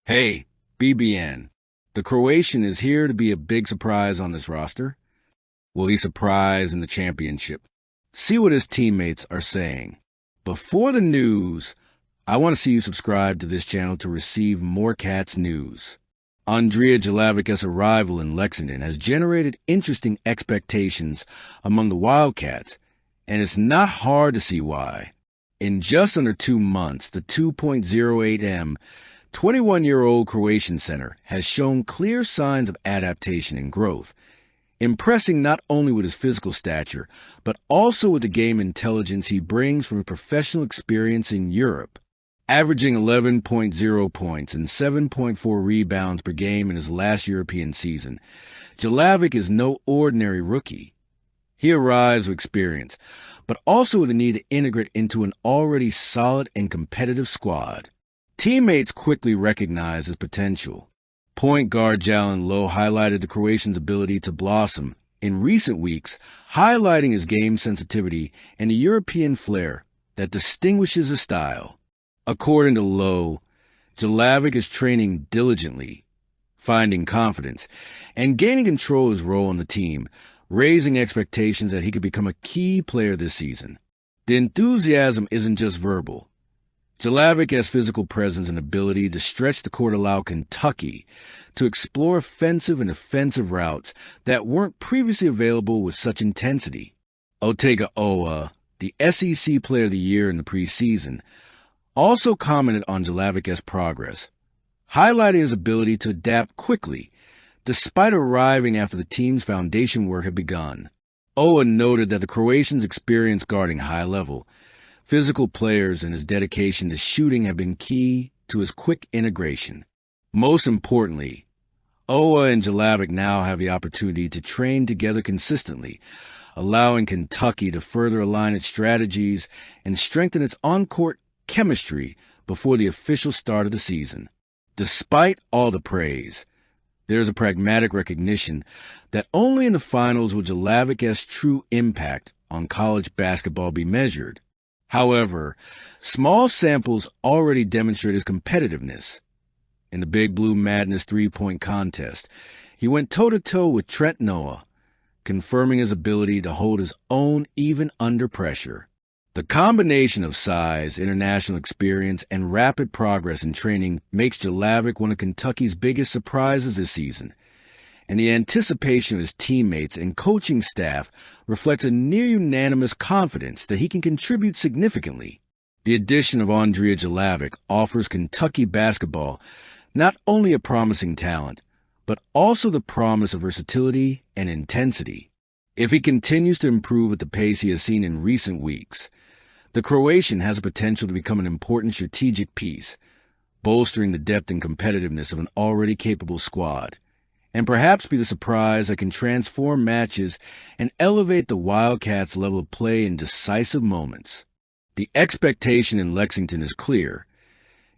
Hey, BBN. The Croatian is here to be a big surprise on this roster. Will he surprise in the championship? See what his teammates are saying. Before the news, I want to see you subscribe to this channel to receive more Cats news. Andrea Jelavic's arrival in Lexington has generated interesting expectations among the Wildcats, and it's not hard to see why. In just under 2 months, the 2.08M 21-year-old Croatian center has shown clear signs of adaptation and growth, impressing not only with his physical stature, but also with the game intelligence he brings from professional experience in Europe. Averaging 11.0 points and 7.4 rebounds per game in his last European season, Jelavic is no ordinary rookie. He arrives with experience, but also with the need to integrate into an already solid and competitive squad. Teammates quickly recognized his potential. Point guard Jalen Lowe highlighted the Croatian's ability to blossom in recent weeks, highlighting his game sensitivity and the European flair that distinguishes his style. According to Lowe, Jelavic is training diligently, finding confidence, and gaining control of his role on the team, raising expectations that he could become a key player this season. The enthusiasm isn't just verbal. Jelavic has physical presence and ability to stretch the court, allow Kentucky to explore offensive and defensive routes that weren't previously available with such intensity. Otega Owa, the SEC Player of the Year in the preseason, also commented on Jelavic's progress, highlighting his ability to adapt quickly, despite arriving after the team's foundation work had begun. Owa noted that the Croatians' experience guarding high level physical players and his dedication to shooting have been key to his quick integration. Most importantly, Owa and Jelavic now have the opportunity to train together consistently, allowing Kentucky to further align its strategies and strengthen its on-court chemistry before the official start of the season. Despite all the praise, there is a pragmatic recognition that only in the finals will Jelavic's true impact on college basketball be measured. However, small samples already demonstrate his competitiveness. In the Big Blue Madness three-point contest, he went toe-to-toe with Trent Noah, confirming his ability to hold his own even under pressure. The combination of size, international experience, and rapid progress in training makes Jelavic one of Kentucky's biggest surprises this season, and the anticipation of his teammates and coaching staff reflects a near-unanimous confidence that he can contribute significantly. The addition of Andrea Jelavic offers Kentucky basketball not only a promising talent, but also the promise of versatility and intensity. If he continues to improve at the pace he has seen in recent weeks, the Croatian has the potential to become an important strategic piece, bolstering the depth and competitiveness of an already capable squad, and perhaps be the surprise that can transform matches and elevate the Wildcats' level of play in decisive moments. The expectation in Lexington is clear.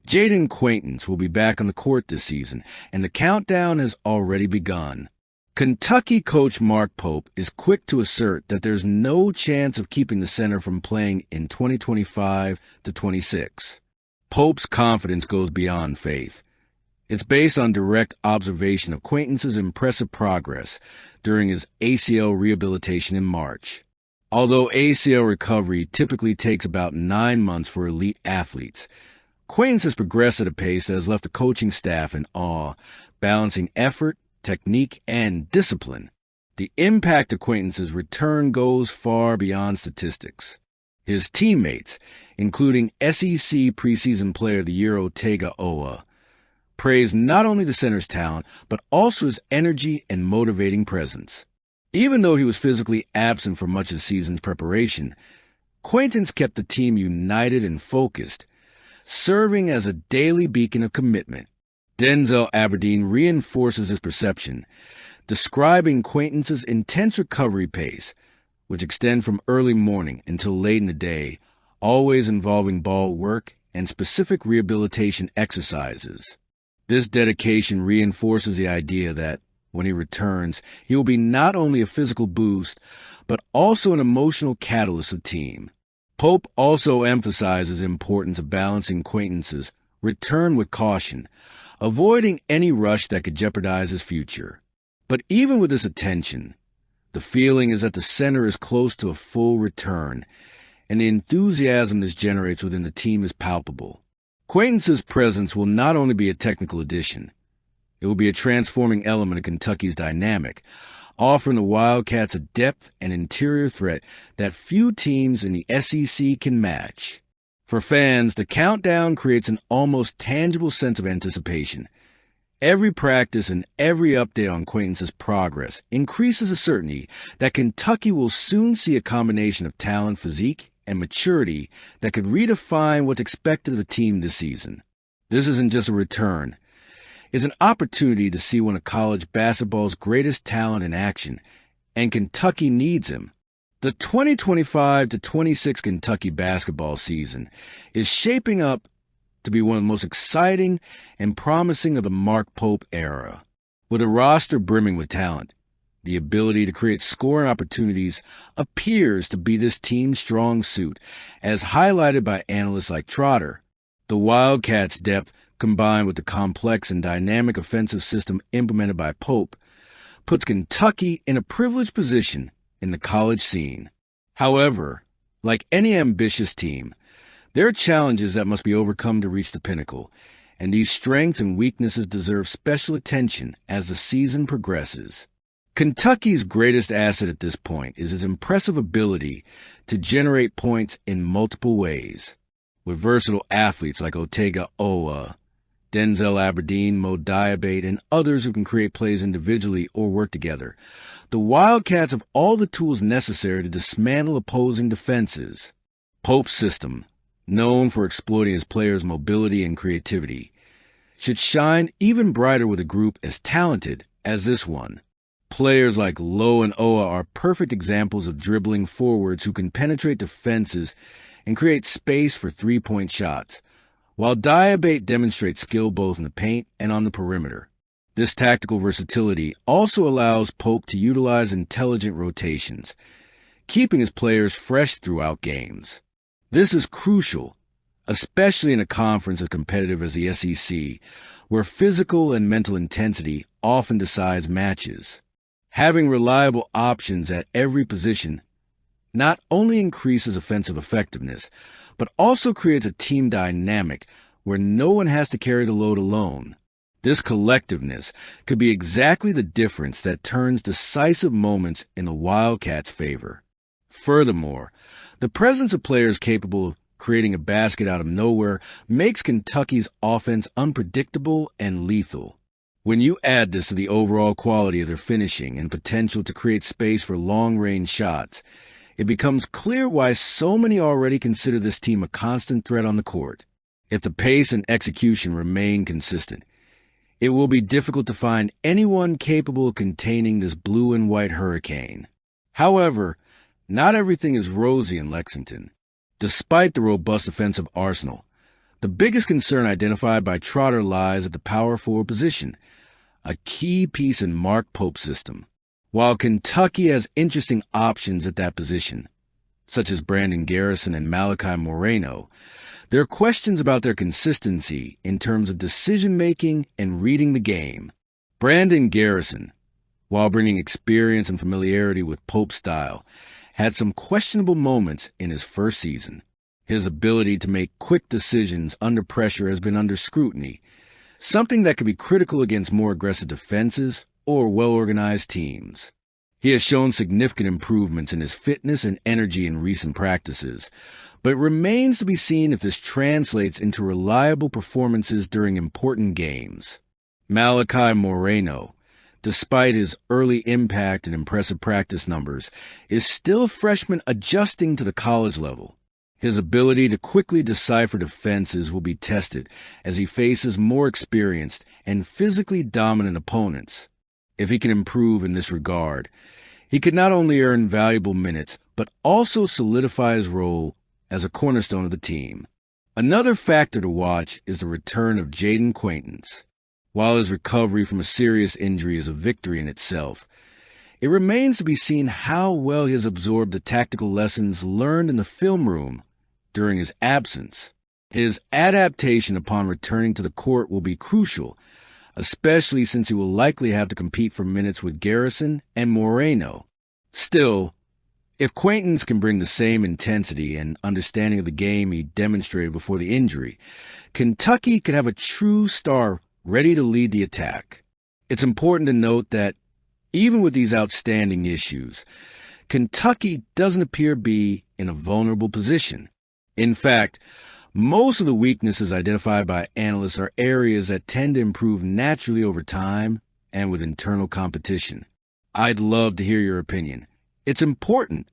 Jaden Quaintance will be back on the court this season, and the countdown has already begun. Kentucky coach Mark Pope is quick to assert that there's no chance of keeping the center from playing in 2025-26. Pope's confidence goes beyond faith. It's based on direct observation of Quaintance's impressive progress during his ACL rehabilitation in March. Although ACL recovery typically takes about 9 months for elite athletes, Quaintance has progressed at a pace that has left the coaching staff in awe, balancing effort, technique, and discipline. The impact of Quaintance's return goes far beyond statistics. His teammates, including SEC Preseason Player of the Year Otega Owa, praised not only the center's talent, but also his energy and motivating presence. Even though he was physically absent for much of the season's preparation, Quaintance kept the team united and focused, serving as a daily beacon of commitment. Denzel Aberdeen reinforces his perception, describing Quaintance's intense recovery pace, which extends from early morning until late in the day, always involving ball work and specific rehabilitation exercises. This dedication reinforces the idea that, when he returns, he will be not only a physical boost, but also an emotional catalyst of the team. Pope also emphasizes the importance of balancing Quaintance's return with caution, avoiding any rush that could jeopardize his future. But even with this attention, the feeling is that the center is close to a full return, and the enthusiasm this generates within the team is palpable. Quaintance's presence will not only be a technical addition, it will be a transforming element of Kentucky's dynamic, offering the Wildcats a depth and interior threat that few teams in the SEC can match. For fans, the countdown creates an almost tangible sense of anticipation. Every practice and every update on Quaintance's progress increases the certainty that Kentucky will soon see a combination of talent, physique, and maturity that could redefine what's expected of the team this season. This isn't just a return. It's an opportunity to see one of college basketball's greatest talent in action, and Kentucky needs him. The 2025-26 Kentucky basketball season is shaping up to be one of the most exciting and promising of the Mark Pope era. With a roster brimming with talent, the ability to create scoring opportunities appears to be this team's strong suit, as highlighted by analysts like Trotter. The Wildcats' depth, combined with the complex and dynamic offensive system implemented by Pope, puts Kentucky in a privileged position in the college scene. However, like any ambitious team, there are challenges that must be overcome to reach the pinnacle, and these strengths and weaknesses deserve special attention as the season progresses. Kentucky's greatest asset at this point is his impressive ability to generate points in multiple ways. With versatile athletes like Otega Owa, Denzel Aberdeen, Mo Diabate, and others who can create plays individually or work together, the Wildcats have all the tools necessary to dismantle opposing defenses. Pope's system, known for exploiting his players' mobility and creativity, should shine even brighter with a group as talented as this one. Players like Lowe and Owa are perfect examples of dribbling forwards who can penetrate defenses and create space for three-point shots, while Diabate demonstrates skill both in the paint and on the perimeter. This tactical versatility also allows Pope to utilize intelligent rotations, keeping his players fresh throughout games. This is crucial, especially in a conference as competitive as the SEC, where physical and mental intensity often decides matches. Having reliable options at every position not only increases offensive effectiveness, but also creates a team dynamic where no one has to carry the load alone. This collectiveness could be exactly the difference that turns decisive moments in the Wildcats' favor. Furthermore, the presence of players capable of creating a basket out of nowhere makes Kentucky's offense unpredictable and lethal. When you add this to the overall quality of their finishing and potential to create space for long-range shots, it becomes clear why so many already consider this team a constant threat on the court. If the pace and execution remain consistent, it will be difficult to find anyone capable of containing this blue and white hurricane. However, not everything is rosy in Lexington. Despite the robust offensive arsenal, the biggest concern identified by Trotter lies at the power forward position, a key piece in Mark Pope's system. While Kentucky has interesting options at that position, such as Brandon Garrison and Malachi Moreno, there are questions about their consistency in terms of decision-making and reading the game. Brandon Garrison, while bringing experience and familiarity with Pope's style, had some questionable moments in his first season. His ability to make quick decisions under pressure has been under scrutiny, something that could be critical against more aggressive defenses or well-organized teams. He has shown significant improvements in his fitness and energy in recent practices, but it remains to be seen if this translates into reliable performances during important games. Malachi Moreno, despite his early impact and impressive practice numbers, is still a freshman adjusting to the college level. His ability to quickly decipher defenses will be tested as he faces more experienced and physically dominant opponents. If he can improve in this regard, he could not only earn valuable minutes, but also solidify his role as a cornerstone of the team. Another factor to watch is the return of Jaden Quaintance. While his recovery from a serious injury is a victory in itself, it remains to be seen how well he has absorbed the tactical lessons learned in the film room during his absence. His adaptation upon returning to the court will be crucial, especially since he will likely have to compete for minutes with Garrison and Moreno. Still, if Quaintance can bring the same intensity and understanding of the game he demonstrated before the injury, Kentucky could have a true star ready to lead the attack. It's important to note that even with these outstanding issues, Kentucky doesn't appear to be in a vulnerable position. In fact, most of the weaknesses identified by analysts are areas that tend to improve naturally over time and with internal competition. I'd love to hear your opinion. It's important